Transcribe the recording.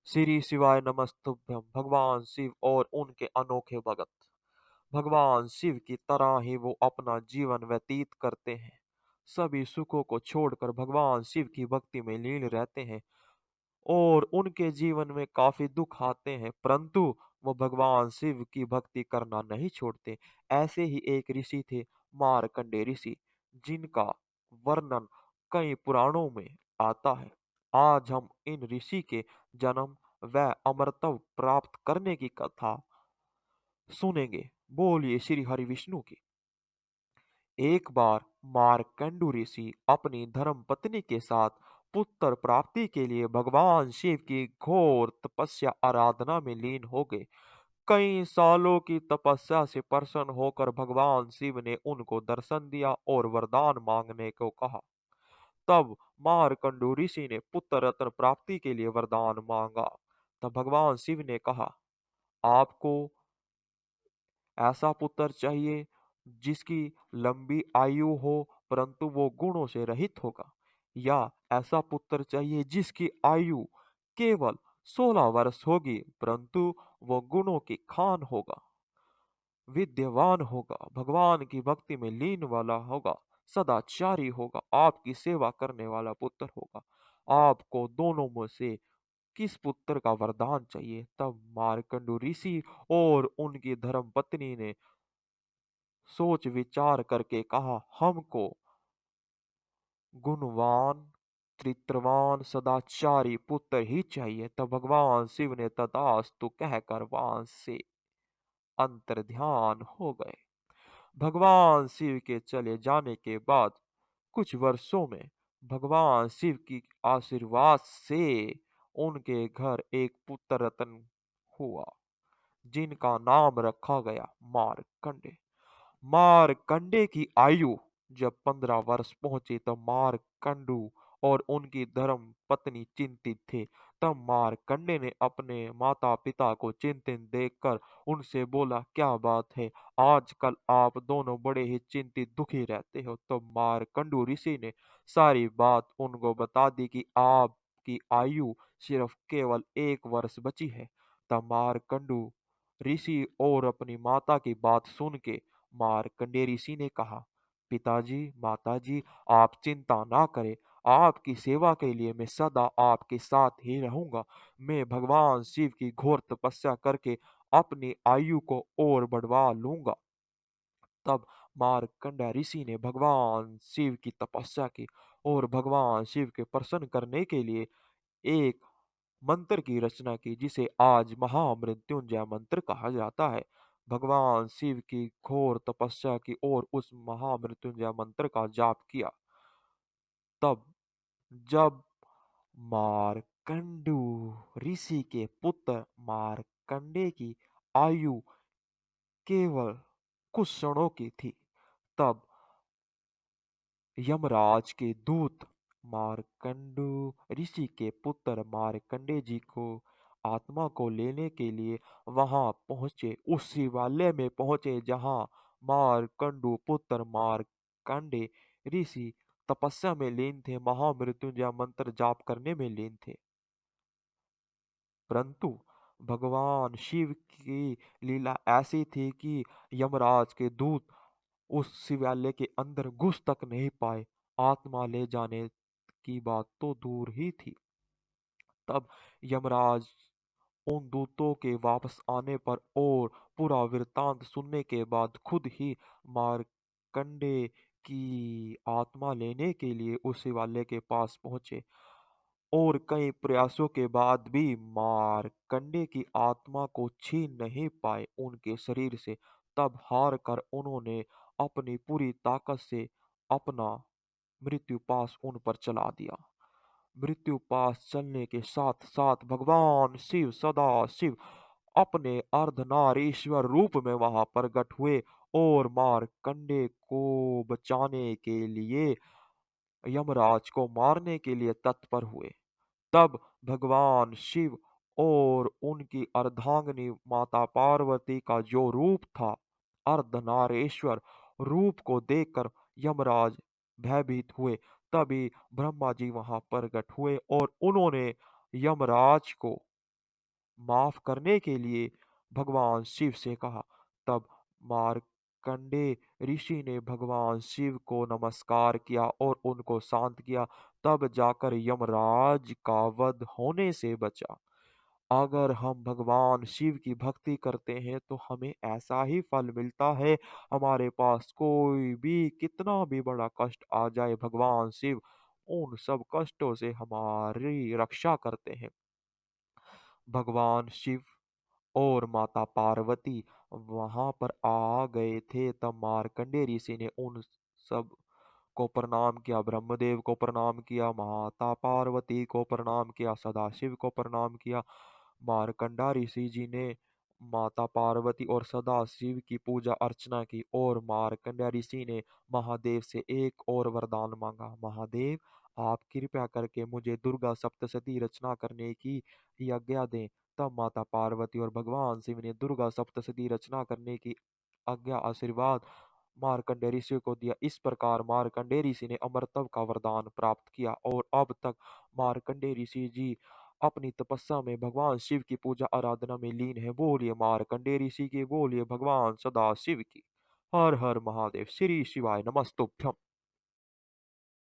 श्री शिवाय नमस्तुभ्यम। भगवान शिव और उनके अनोखे भगत। भगवान शिव की तरह ही वो अपना जीवन व्यतीत करते हैं। सभी सुखों को छोड़कर भगवान शिव की भक्ति में लीन रहते हैं और उनके जीवन में काफी दुख आते हैं, परंतु वो भगवान शिव की भक्ति करना नहीं छोड़ते। ऐसे ही एक ऋषि थे, मार्कंडेय ऋषि, जिनका वर्णन कई पुराणों में आता है। आज हम इन ऋषि के जन्म व अमरत्व प्राप्त करने की कथा सुनेंगे। बोलिए श्री हरि विष्णु की। एक बार मार्कंडू ऋषि अपनी धर्म पत्नी के साथ पुत्र प्राप्ति के लिए भगवान शिव की घोर तपस्या आराधना में लीन हो गए। कई सालों की तपस्या से प्रसन्न होकर भगवान शिव ने उनको दर्शन दिया और वरदान मांगने को कहा। तब मार्कंडू ऋषि ने पुत्र रत्न प्राप्ति के लिए वरदान मांगा। तब भगवान शिव ने कहा, आपको ऐसा पुत्र चाहिए जिसकी लंबी आयु हो, परंतु वो गुणों से रहित होगा, या ऐसा पुत्र चाहिए जिसकी आयु केवल 16 वर्ष होगी, परंतु वो गुणों की खान होगा, विद्यावान होगा, भगवान की भक्ति में लीन वाला होगा, सदाचारी होगा, आपकी सेवा करने वाला पुत्र होगा। आपको दोनों में से किस पुत्र का वरदान चाहिए? तब मार्कंडू ऋषि और उनकी धर्म पत्नी ने सोच विचार करके कहा, हमको गुणवान, चरित्रवान, सदाचारी पुत्र ही चाहिए। तब भगवान शिव ने तथास्तु कहकर वहां से अंतर्ध्यान हो गए। भगवान शिव के चले जाने के बाद कुछ वर्षों में भगवान शिव की आशीर्वाद से उनके घर एक पुत्र रत्न हुआ, जिनका नाम रखा गया मार्कंडे। मार्कंडे की आयु जब 15 वर्ष पहुंची तब मार्कंडू और उनकी धर्म पत्नी चिंतित थे। तब मार्कंडे ने अपने माता पिता को चिंतित देखकर उनसे बोला, क्या बात है, आजकल आप दोनों बड़े ही चिंतित दुखी रहते हो। तो मार्कंडू ऋषि ने सारी बात उनको बता दी कि आपकी आयु सिर्फ केवल 1 वर्ष बची है। तब मार्कंडू ऋषि और अपनी माता की बात सुन के मार्कंडेय ऋषि ने कहा, पिताजी, माताजी, आप चिंता ना करें, आपकी सेवा के लिए मैं सदा आपके साथ ही रहूंगा। मैं भगवान शिव की घोर तपस्या करके अपनी आयु को और बढ़वा लूंगा। तब मार्कंडेय ऋषि ने भगवान शिव की तपस्या की और भगवान शिव के प्रसन्न करने के लिए एक मंत्र की रचना की, जिसे आज महामृत्युंजय मंत्र कहा जाता है। भगवान शिव की घोर तपस्या की और उस महामृत्युंजय मंत्र का जाप किया। तब जब मार्कंडू ऋषि के पुत्र मार्कंडे की आयु केवल कुछ क्षणों की थी, तब यमराज के दूत मार्कंडू ऋषि के पुत्र मार्कंडे जी को आत्मा को लेने के लिए वहां पहुंचे। उस शिवालय में पहुंचे जहां मार्कंडू पुत्र मार्कंडे ऋषि तपस्या में लीन थे, महामृत्युंजय मंत्र जाप करने में लीन थे। परंतु भगवान शिव की लीला ऐसी थी कि यमराज के दूत उस शिवालय के अंदर घुस तक नहीं पाए। आत्मा ले जाने की बात तो दूर ही थी। तब यमराज उन दूतों के वापस आने पर और पूरा वृत्तांत सुनने के बाद खुद ही मार्कंडे की आत्मा लेने के लिए उस शिवालय के पास पहुंचे और कई प्रयासों के बाद भी मार्कंडे की आत्मा को छीन नहीं पाए उनके शरीर से। तब हार कर उन्होंने अपनी पूरी ताकत से अपना मृत्यु पास उन पर चला दिया। मृत्यु पास चलने के साथ साथ भगवान शिव सदा शिव अपने अर्धनारीश्वर रूप में वहां प्रकट हुए और मार्कंडे को बचाने के लिए, यमराज को मारने के लिए तत्पर हुए। तब भगवान शिव और उनकी अर्धांगिनी माता पार्वती का जो रूप था, अर्धनारेश्वर रूप को देखकर यमराज भयभीत हुए। तभी ब्रह्मा जी वहां प्रकट हुए और उन्होंने यमराज को माफ करने के लिए भगवान शिव से कहा। तब मार्कंडे ऋषि ने भगवान शिव को नमस्कार किया और उनको शांत किया। तब जाकर यमराज का वध होने से बचा। अगर हम भगवान शिव की भक्ति करते हैं तो हमें ऐसा ही फल मिलता है। हमारे पास कोई भी कितना भी बड़ा कष्ट आ जाए, भगवान शिव उन सब कष्टों से हमारी रक्षा करते हैं। भगवान शिव और माता पार्वती वहां पर आ गए थे। तब मार्कंडे ऋषि ने उन सब को प्रणाम किया, ब्रह्मदेव को प्रणाम किया, माता पार्वती को प्रणाम किया, सदाशिव को प्रणाम किया। मार्कंडा ऋषि जी ने माता पार्वती और सदाशिव की पूजा अर्चना की और मार्कंडा ऋषि ने महादेव से एक और वरदान मांगा। महादेव, आप कृपया करके मुझे दुर्गा सप्तशती रचना करने की आज्ञा दें। तब माता पार्वती और भगवान शिव ने दुर्गा सप्तशती रचना करने की आज्ञा आशीर्वाद मार्कंडे ऋषि को दिया। इस प्रकार मार्कंडे ऋषि ने अमरत्व का वरदान प्राप्त किया और अब तक मार्कंडे ऋषि जी अपनी तपस्या में भगवान शिव की पूजा आराधना में लीन है। बोलिए मार्कंडे ऋषि की, बोलिए भगवान सदा शिव की। हर हर महादेव। श्री शिवाय नमस्तुभ्यम।